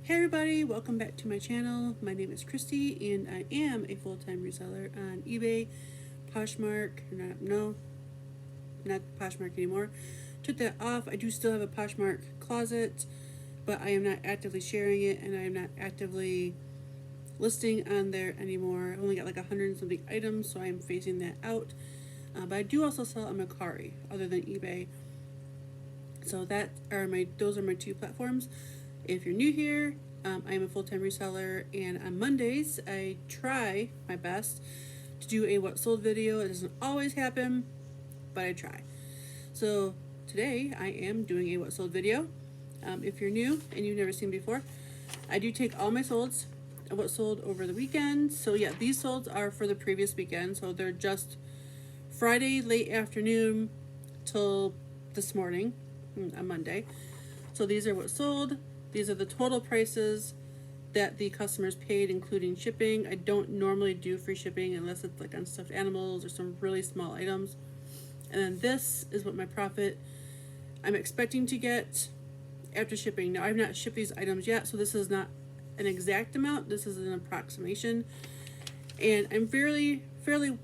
Hey everybody, welcome back to my channel. My name is Christy and I am a full-time reseller on eBay, Poshmark, not Poshmark anymore. Took that off. I do still have a Poshmark closet, but I am not actively sharing it and I am not actively listing on there anymore. I only got like 100 and something items, so I am phasing that out. But I do also sell on mercari other than eBay. So those are my two platforms. If you're new here, I am a full-time reseller, and on Mondays I try my best to do a what sold video. It doesn't always happen, but I try. So today I am doing a what sold video. If you're new and you've never seen before, I do take all my solds of what sold over the weekend. So yeah, these solds are for the previous weekend, so they're just Friday late afternoon till this morning on Monday. So these are what sold. These are the total prices that the customers paid, including shipping. I don't normally do free shipping unless it's like on stuffed animals or some really small items. And then this is what my profit I'm expecting to get after shipping. Now, I've not shipped these items yet, so this is not an exact amount. This is an approximation. And I'm fairly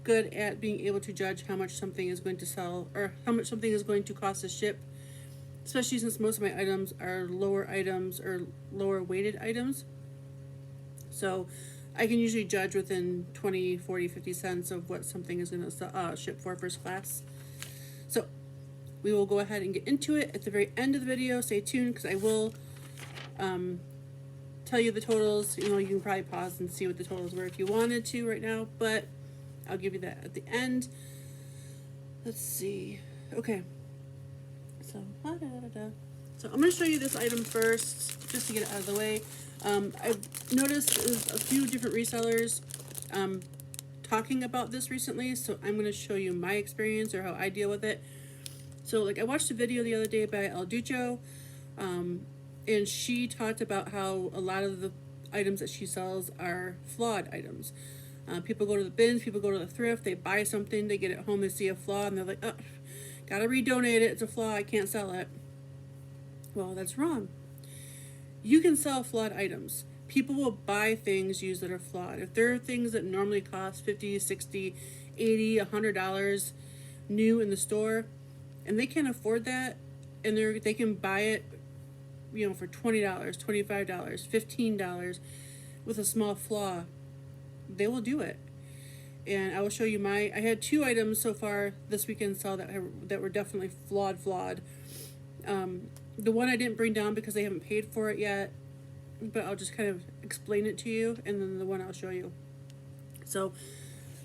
good at being able to judge how much something is going to sell or how much something is going to cost to ship, especially since most of my items are lower items or lower weighted items. So I can usually judge within 20, 40, 50 cents of what something is going to ship for first class. So we will go ahead and get into it at the very end of the video. Stay tuned because I will tell you the totals. You know, you can probably pause and see what the totals were if you wanted to right now, but I'll give you that at the end. Let's see. Okay. So I'm going to show you this item first, just to get it out of the way. I've noticed there's a few different resellers talking about this recently, so I'm going to show you my experience or how I deal with it. So, like, I watched a video the other day by El Ducho, and she talked about how a lot of the items that she sells are flawed items. People go to the bins, people go to the thrift, they buy something, they get it home, they see a flaw, and they're like, oh, gotta redonate it, it's a flaw, I can't sell it. Well, that's wrong. You can sell flawed items. People will buy things used that are flawed. If there are things that normally cost $50, $60, $80, $100 new in the store, and they can't afford that, and they can buy it, you know, for $20, $25, $15 with a small flaw, they will do it. And I will show you I had two items so far this weekend sell that were definitely flawed. The one I didn't bring down because they haven't paid for it yet, but I'll just kind of explain it to you, and then the one I'll show you. So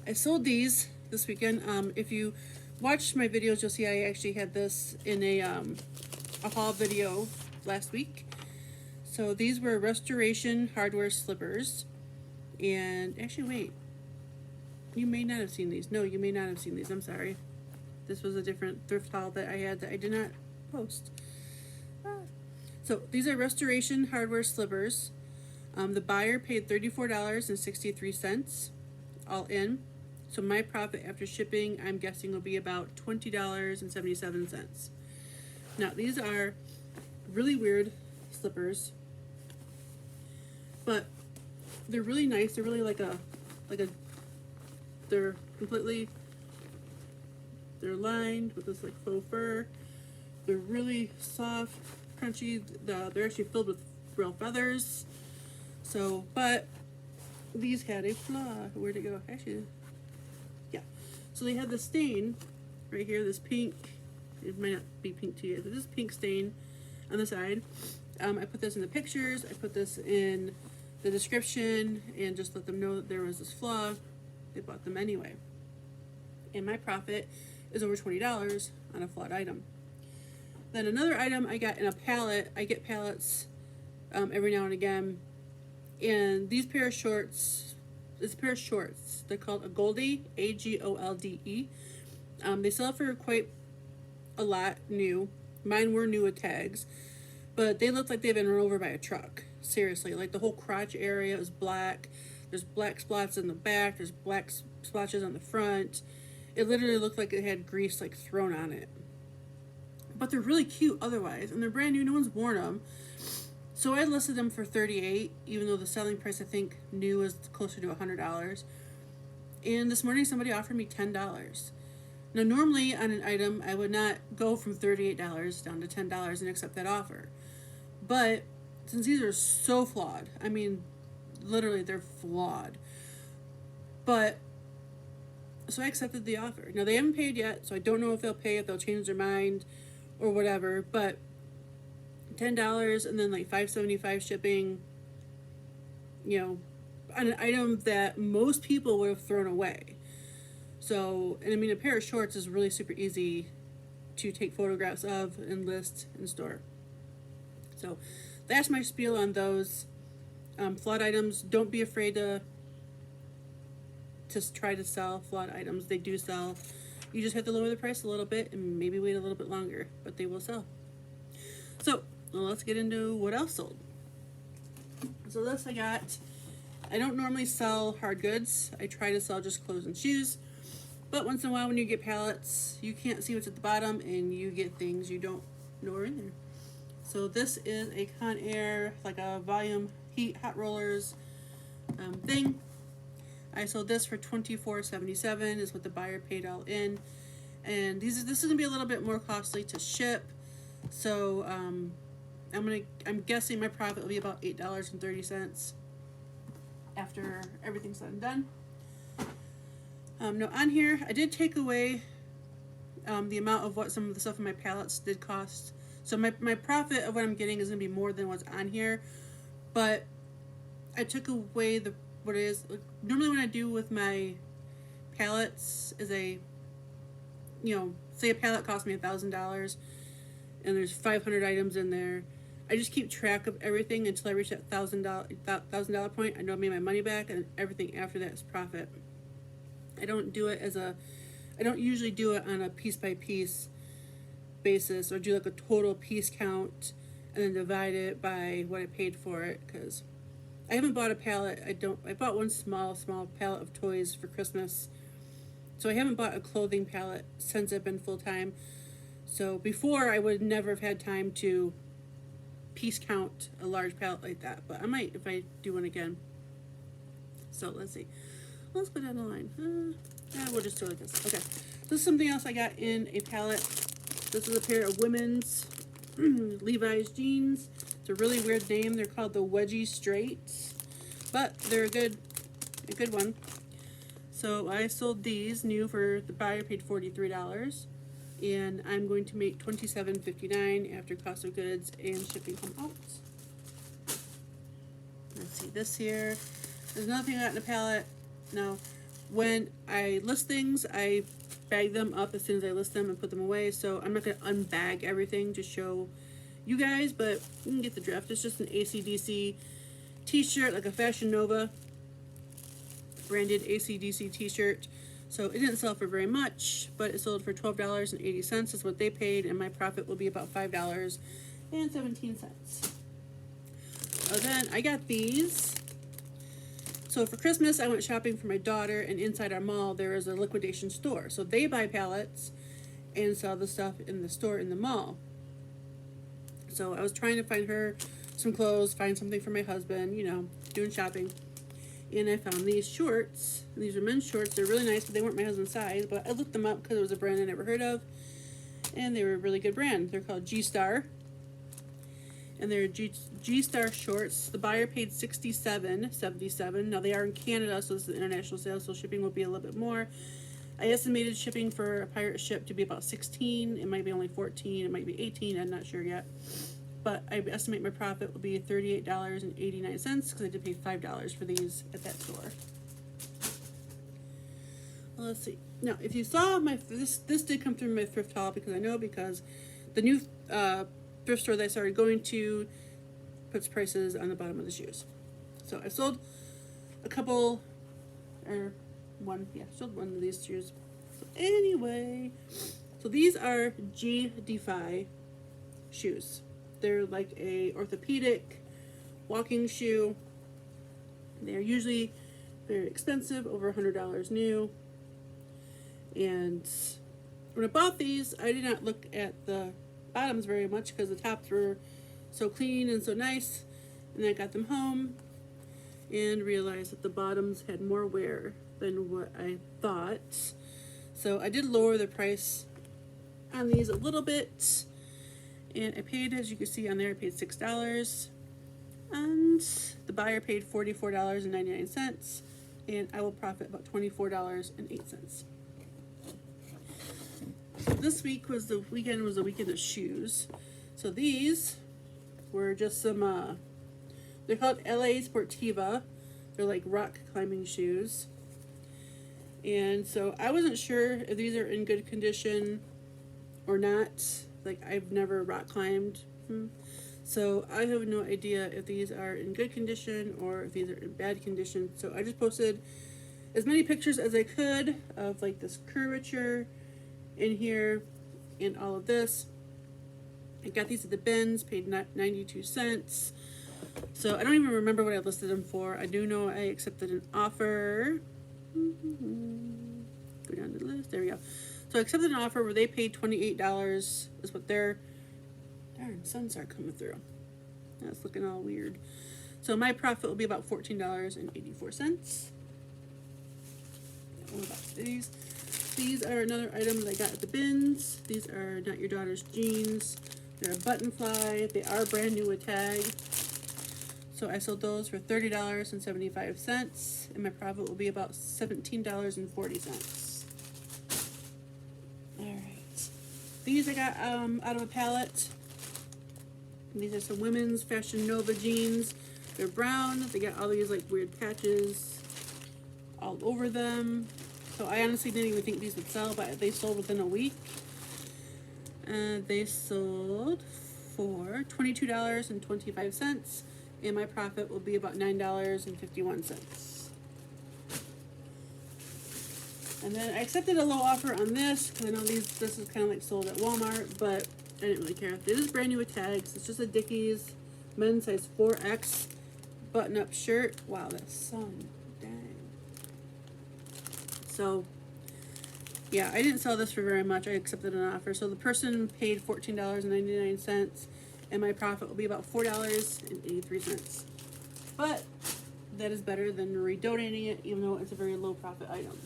I sold these this weekend. If you watched my videos, you'll see I actually had this in a haul video last week. So these were restoration hardware slippers. And actually, wait. You may not have seen these. No, you may not have seen these. I'm sorry. This was a different thrift haul that I had that I did not post. So these are restoration hardware slippers. The buyer paid $34.63 all in. So my profit after shipping, I'm guessing, will be about $20.77. Now these are really weird slippers, but they're really nice. They're really they're lined with this like faux fur. They're really soft, crunchy. They're actually filled with real feathers. So, but these had a flaw. Where'd it go? Actually, yeah. So they had the stain right here, this pink. It might not be pink to you, but this pink stain on the side. I put this in the pictures. I put this in the description and just let them know that there was this flaw. They bought them anyway. And my profit is over $20 on a flawed item. Then another item I got in a pallet. I get pallets every now and again. And these pair of shorts, they're called a Goldie, A-G-O-L-D-E. They sell for quite a lot new. Mine were new with tags, but they look like they've been run over by a truck. Seriously, like the whole crotch area is black. There's black spots in the back. There's black splotches on the front. It literally looked like it had grease like thrown on it. But they're really cute otherwise, and they're brand new. No one's worn them. So I listed them for $38, even though the selling price I think new was closer to $100. And this morning somebody offered me $10. Now normally on an item I would not go from $38 down to $10 and accept that offer. But since these are so flawed, I mean literally they're flawed. But so I accepted the offer. Now they haven't paid yet, so I don't know if they'll pay, if they'll change their mind or whatever, but $10 and then like $5.75 shipping, you know, on an item that most people would have thrown away. So, and I mean, a pair of shorts is really super easy to take photographs of and list and store. So that's my spiel on those flawed items. Don't be afraid to try to sell flawed items. They do sell. You just have to lower the price a little bit and maybe wait a little bit longer, but they will sell. So let's get into what else sold. So this I don't normally sell hard goods. I try to sell just clothes and shoes. But once in a while when you get pallets, you can't see what's at the bottom and you get things you don't know are in there. So this is a Haan Air, like a volume heat hot rollers thing. I sold this for $24.77 is what the buyer paid all in. And this is going to be a little bit more costly to ship. So I'm guessing my profit will be about $8.30 after everything's said and done. Now on here, I did take away the amount of what some of the stuff in my pallets did cost. So my profit of what I'm getting is going to be more than what's on here. But I took away what it is. Normally what I do with my pallets is say a pallet cost me $1,000 and there's 500 items in there. I just keep track of everything until I reach that $1,000 point. I know I made my money back, and everything after that is profit. I don't usually do it on a piece by piece basis or do like a total piece count and then divide it by what I paid for it, because I haven't bought a pallet. I bought one small pallet of toys for Christmas. So I haven't bought a clothing pallet since I've been full-time. So before I would never have had time to piece count a large pallet like that, but I might if I do one again. So let's see. Let's go down the line. We'll just do it like this. Okay. This is something else I got in a pallet. This is a pair of women's Levi's jeans. It's a really weird name. They're called the Wedgie Straights, but they're a good one. So I sold these new for the buyer paid $43, and I'm going to make $27.59 after cost of goods and shipping come out. Let's see this here. There's another thing I got in the pallet. Now, when I list things, I bag them up as soon as I list them and put them away. So I'm not going to unbag everything to show you guys, but you can get the drift. It's just an AC/DC t-shirt, like a Fashion Nova branded AC/DC t-shirt. So it didn't sell for very much, but it sold for $12.80 is what they paid, and my profit will be about $5.17. Then I got these. So for Christmas, I went shopping for my daughter, and inside our mall, there is a liquidation store. So they buy pallets and sell the stuff in the store in the mall. So I was trying to find her some clothes, find something for my husband, doing shopping. And I found these shorts. These are men's shorts. They're really nice, but they weren't my husband's size. But I looked them up because it was a brand I never heard of. And they were a really good brand. They're called G-Star. And they're G-Star shorts. The buyer paid $67.77. Now they are in Canada, so this is an international sale, so shipping will be a little bit more. I estimated shipping for a pirate ship to be about $16. It might be only $14. It might be $18. I'm not sure yet. But I estimate my profit will be $38.89 because I did pay $5 for these at that store. Well, let's see. Now, if you saw this did come through my thrift haul because the new thrift store that I started going to puts prices on the bottom of the shoes. So I sold sold one of these shoes. So anyway, so these are G-Defy shoes. They're like a orthopedic walking shoe. They're usually very expensive, over $100 new. And when I bought these, I did not look at the bottoms very much because the tops were so clean and so nice. And I got them home and realized that the bottoms had more wear than what I thought. So I did lower the price on these a little bit. And I paid, as you can see on there, I paid $6. And the buyer paid $44.99. And I will profit about $24.08. So this week was the weekend of shoes. So these were just some, they're called LA Sportiva. They're like rock climbing shoes. And so I wasn't sure if these are in good condition or not. Like, I've never rock climbed. So I have no idea if these are in good condition or if these are in bad condition. So I just posted as many pictures as I could of like this curvature in here and all of this. I got these at the bins, paid 92 cents. So I don't even remember what I listed them for. I do know I accepted an offer. Go down to the list. There we go. So I accepted an offer where they paid $28 is what their darn suns are coming through. That's looking all weird. So my profit will be about $14.84. What about these? These are another item that I got at the bins. These are not your daughter's jeans. They're a button fly. They are brand new with tag. So I sold those for $30.75, and my profit will be about $17.40. All right. These I got out of a pallet. These are some women's Fashion Nova jeans. They're brown. They got all these like weird patches all over them. So I honestly didn't even think these would sell, but they sold within a week. They sold for $22.25, and my profit will be about $9.51. And then I accepted a low offer on this because I know this is kind of like sold at Walmart, but I didn't really care. This is brand new with tags. It's just a Dickies men's size 4X button-up shirt. Wow, that sun. Dang. So, yeah, I didn't sell this for very much. I accepted an offer. So the person paid $14.99, and my profit will be about $4.83. But that is better than redonating it, even though it's a very low profit item.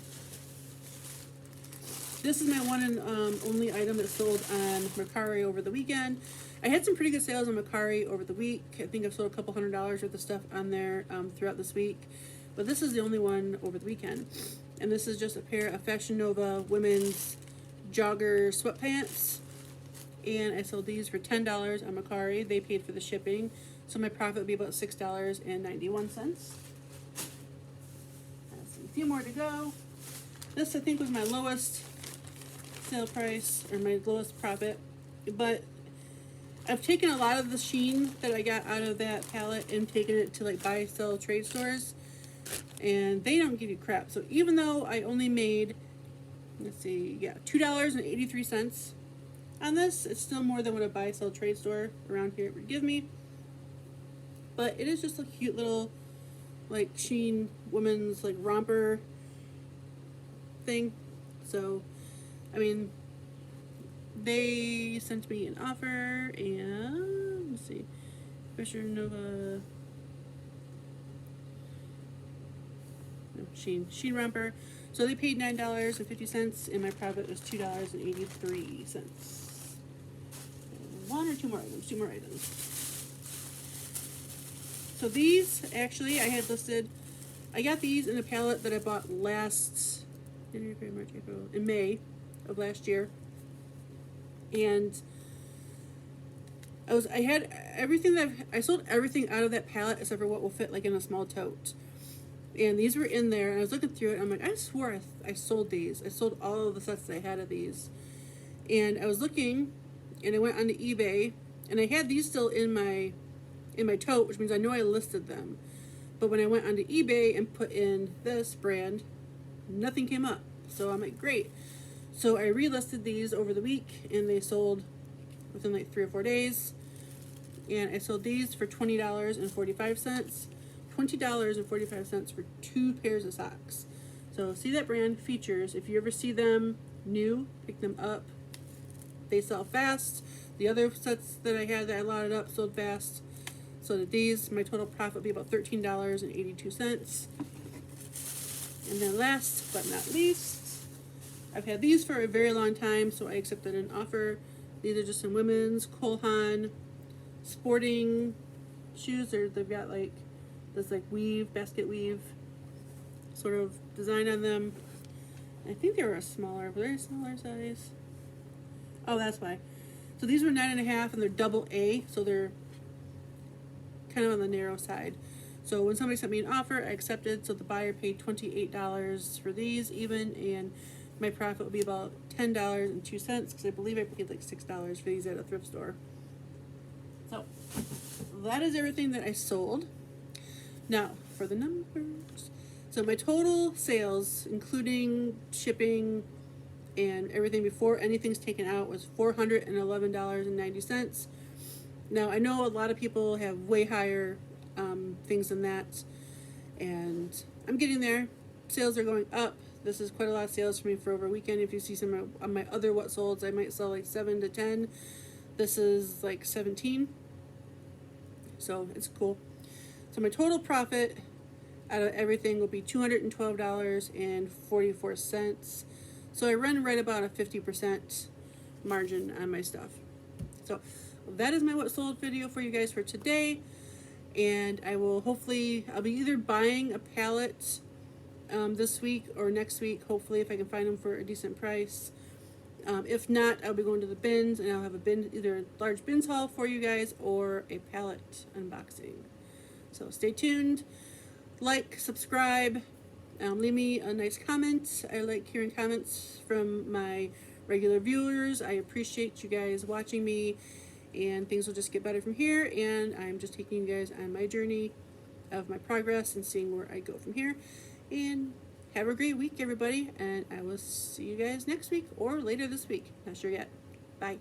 This is my one and only item that sold on Mercari over the weekend. I had some pretty good sales on Mercari over the week. I think I've sold a couple $100s worth of stuff on there throughout this week. But this is the only one over the weekend. And this is just a pair of Fashion Nova women's Jogger sweatpants. And I sold these for $10 on Mercari. They paid for the shipping. So my profit would be about $6.91. Let's see, a few more to go. This I think was my lowest sale price, or my lowest profit. But I've taken a lot of the sheen that I got out of that palette and taken it to like buy, sell, trade stores. And they don't give you crap. So even though I only made, let's see, yeah, $2.83 on this, it's still more than what a buy, sell, trade store around here would give me. But it is just a cute little, like, sheen women's, like, romper thing. So, I mean, they sent me an offer, and, let's see, Fashion Nova, no, Sheen romper. So they paid $9.50, and my profit was $2.83. One or two more items? Two more items. So these, actually, I had listed, I got these in a palette that I bought last, in May of last year. And I had everything I sold everything out of that palette except for what will fit like in a small tote. And these were in there, and I was looking through it, and I'm like, I swore I sold these. I sold all of the sets that I had of these. And I was looking, and I went onto eBay, and I had these still in my tote, which means I know I listed them. But when I went onto eBay and put in this brand, nothing came up. So I'm like, great. So I relisted these over the week, and they sold within like 3 or 4 days. And I sold these for $20.45. $20.45 for 2 pairs of socks. So see that brand, Features. If you ever see them new, pick them up. They sell fast. The other sets that I had that I lotted up sold fast. so that these, my total profit will be about $13.82. And then last but not least, I've had these for a very long time, so I accepted an offer. These are just some women's Haan sporting shoes. They've got like this like weave, basket weave sort of design on them. I think they were a smaller, very smaller size. Oh, that's why. So these were 9.5 and they're double A, so they're kind of on the narrow side. So when somebody sent me an offer, I accepted. So the buyer paid $28 for these even, and my profit will be about $10.02 because I believe I paid like $6 for these at a thrift store. So that is everything that I sold. Now for the numbers. So my total sales, including shipping and everything before anything's taken out, was $411.90. Now I know a lot of people have way higher things than that, and I'm getting there. Sales are going up. This is quite a lot of sales for me for over a weekend. If you see some of my other what solds, I might sell like 7 to 10. This is like 17, so it's cool. So my total profit out of everything will be $212.44. So I run right about a 50% margin on my stuff. So that is my what sold video for you guys for today. And I'll be either buying a pallet this week or next week, hopefully, if I can find them for a decent price. If not, I'll be going to the bins, and I'll have either a large bins haul for you guys or a pallet unboxing. So stay tuned, like, subscribe, leave me a nice comment. I like hearing comments from my regular viewers. I appreciate you guys watching me, and things will just get better from here, and I'm just taking you guys on my journey of my progress and seeing where I go from here. And have a great week, everybody, and I will see you guys next week or later this week. Not sure yet. Bye.